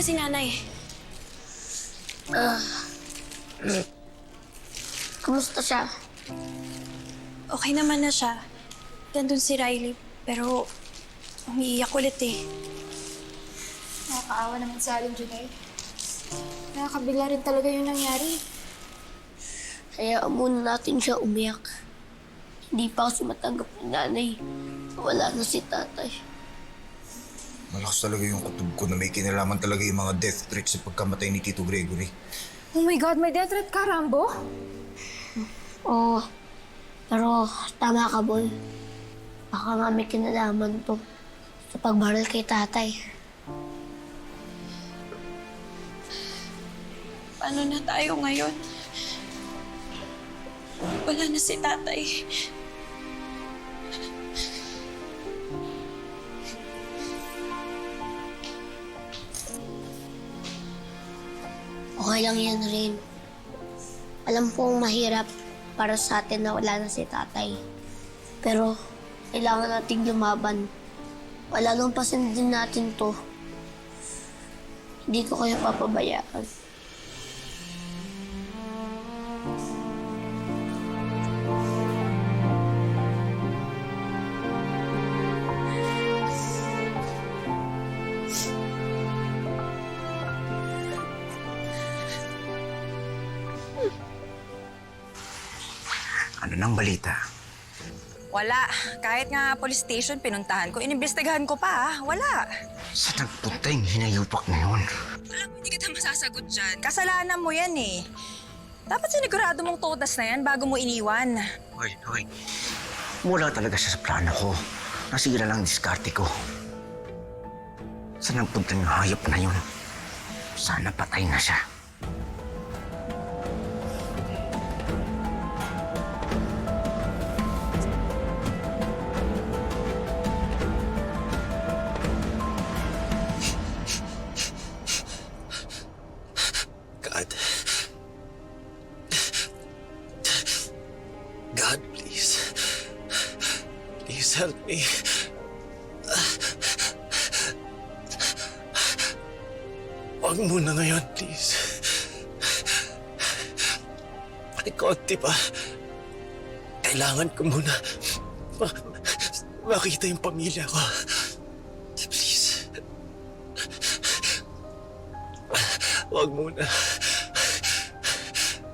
si nanay? Kumusta siya? Okay naman na siya. Nandun si Riley, pero umiiyak ulit eh. Nakakaawa naman si Aling Junay. Nakakabigla rin talaga yung nangyari. Hayaan muna natin siya umiyak. Hindi pa ako sumatanggap ni nanay. Wala na si tatay. Malakas talaga yung kutob ko na may kinalaman talaga yung mga death threats sa pagkamatay ni Tito Gregory. Oh my God, may death threat ka, Rambo? Oo. Pero tama ka, boy. Baka nga may kinalaman to sa pagbaril kay tatay. Paano na tayo ngayon? Wala na si tatay. Okay lang yan rin. Alam kong mahirap para sa atin na wala na si tatay. Pero kailangan nating lumaban. Palalampasin din natin to. Hindi ko kayo papabayaan. Ano nang balita? Wala. Kahit nga police station pinuntahan ko, inimbestigahan ko pa. Wala. Saan nagpunta yung hinayupak na yun? Alam mo, hindi kita masasagot dyan. Kasalanan mo yan eh. Dapat sinigurado mong todas na yan bago mo iniwan. Hoy. Wala talaga siya sa plano ko. Nasira lang ang diskarte ko. Saan nagpunta yung hayop na yun? Sana patay na siya. God, please. Please help me. Huwag muna ngayon, please. Ay, konti pa. Kailangan ko muna makita yung pamilya ko. Please. Huwag muna.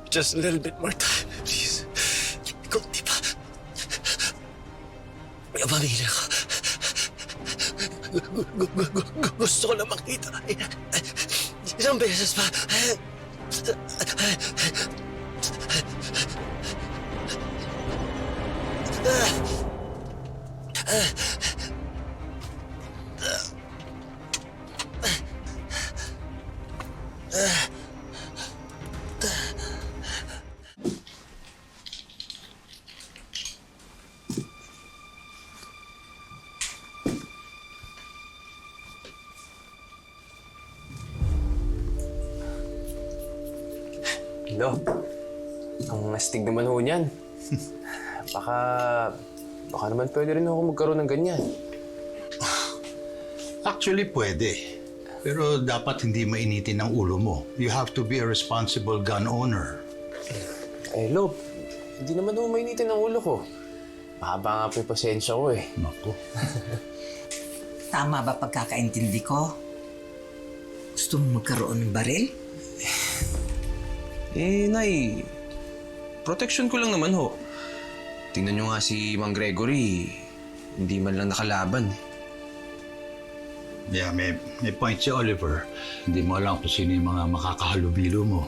Just a little bit more time, please. Kunti pa. Yung pamilya ko. Gusto ko lang makita. Isang beses pa. Hello. Ang astig naman ho niyan. Baka naman pwede rin ako magkaroon ng ganyan. Actually, pwede. Pero dapat hindi mainitin ang ulo mo. You have to be a responsible gun owner. Eh, Lob, hindi naman ho mainitin ang ulo ko. Mahaba nga po yung pasensya ko eh. Naku. Tama ba pagkakaintindi ko? Gusto mo magkaroon ng baril? Eh, Nay, protection ko lang naman ho. Tingnan nyo nga si Mang Gregory, hindi man lang nakalaban. Yeah, may point si Oliver. Hindi mo alam kung sino yung mga makakahalubilo mo.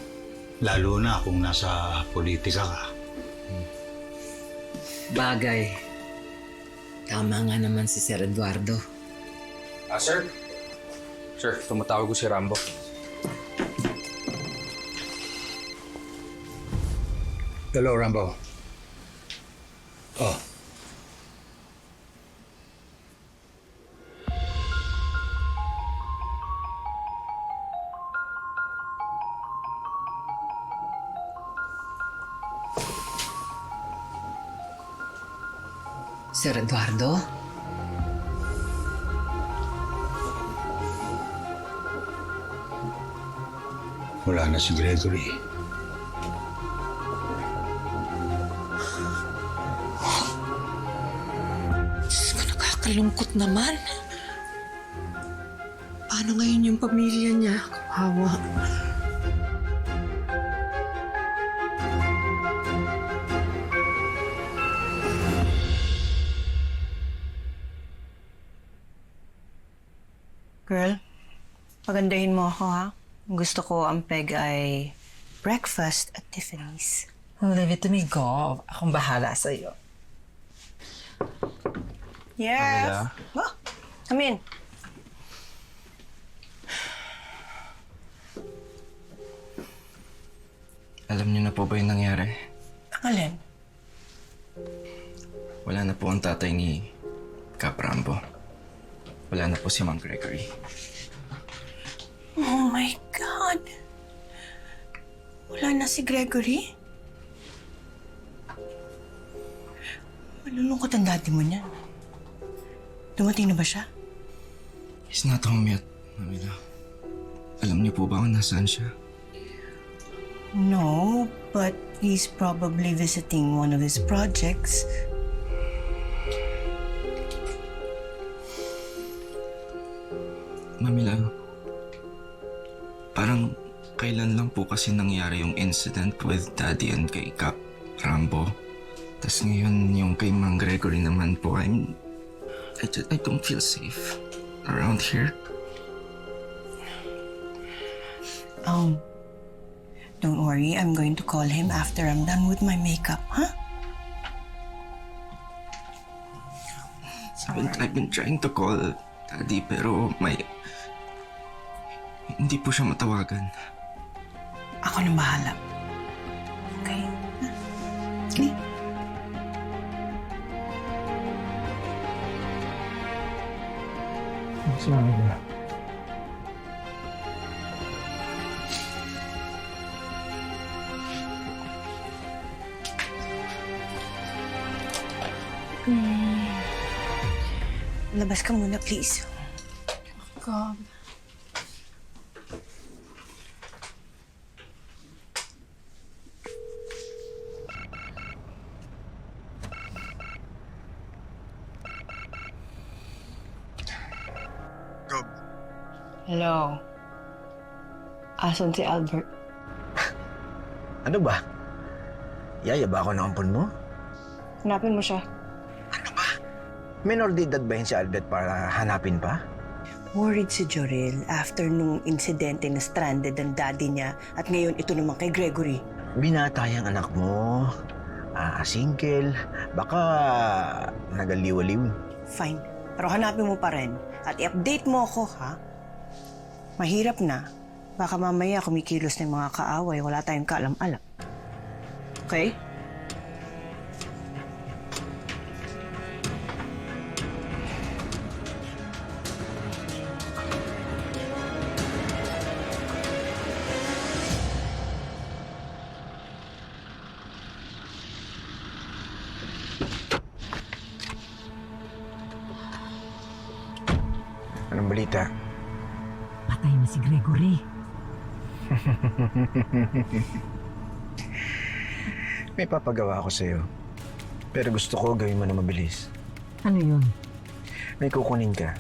Lalo na kung nasa politika ka. Bagay. Tama nga naman si Sir Eduardo. Sir? Sir, tumatawag ko si Rambo. Hello, Rambo. Oh. Sir Eduardo? wala na si Gregory. Diyos ko, nakakalungkot naman. Paano ngayon yung pamilya niya? Kawawa. Girl, pagandahin mo ako ha. Gusto ko ang peg ay breakfast at Tiffany's. Leave it to me, go. Akong bahala sa'yo. Yes. Oh, come in. Alam niyo na po ba yung nangyari? Ang alin? Wala na po ang tatay ni Cap Rambo. Wala na po si Mang Gregory. Oh my God. Wala na si Gregory? Malulungkot ang dati mo niyan. Dumating na ba siya? He's not home yet, Mamila. Alam niyo po ba kung nasaan siya? No, but he's probably visiting one of his projects. Mamila, parang kailan lang po kasi nangyari yung incident with Daddy and kay Cap Rambo. Tapos ngayon yung kay Mang Gregory naman po, I don't feel safe around here. Don't worry, I'm going to call him after I'm done with my makeup, huh? I've been trying to call Daddy pero hindi po siya matawagan. Ako na bahala. Okay? Okay? Sorry na. Labas ka muna, please. God. Hello. Asan si Albert? Ano ba? Yaya ba ako ng ampon mo? Hanapin mo siya. Minor de edad ba yun si Albert para hanapin pa? Worried si Jorel after nung insidente na stranded ang daddy niya at ngayon ito naman kay Gregory. Binata yung anak mo. Single. Baka nagaliw-aliw. Fine. Pero hanapin mo pa rin at i-update mo ako, ha? Mahirap na. Baka mamaya kumikilos na yung mga kaaway, wala tayong kaalam-alam. Okay? Anong balita? Patay na si Gregory. May papagawa ako sa'yo. Pero gusto ko gawin mo na mabilis. Ano yun? May kukunin ka.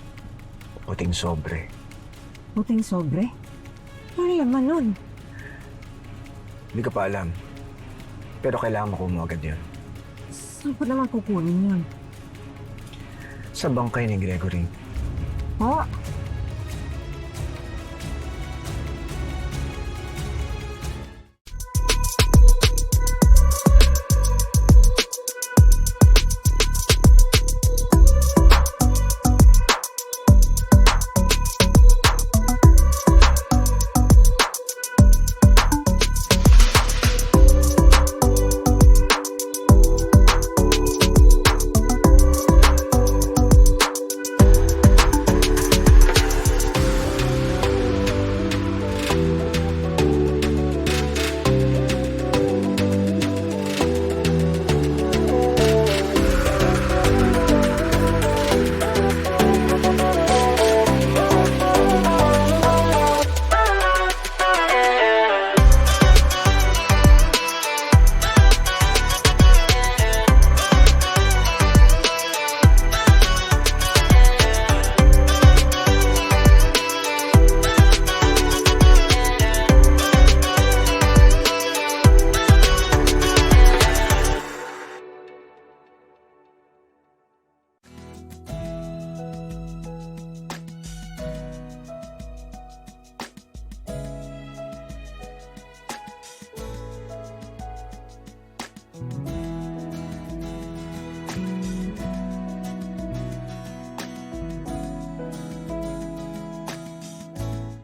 Puting sobre. Puting sobre? Ano laman nun? Hindi ka pa alam. Pero kailangan makuha mo agad yun. Saan ko naman kukunin yun? Sa bangkay ni Gregory. Oh,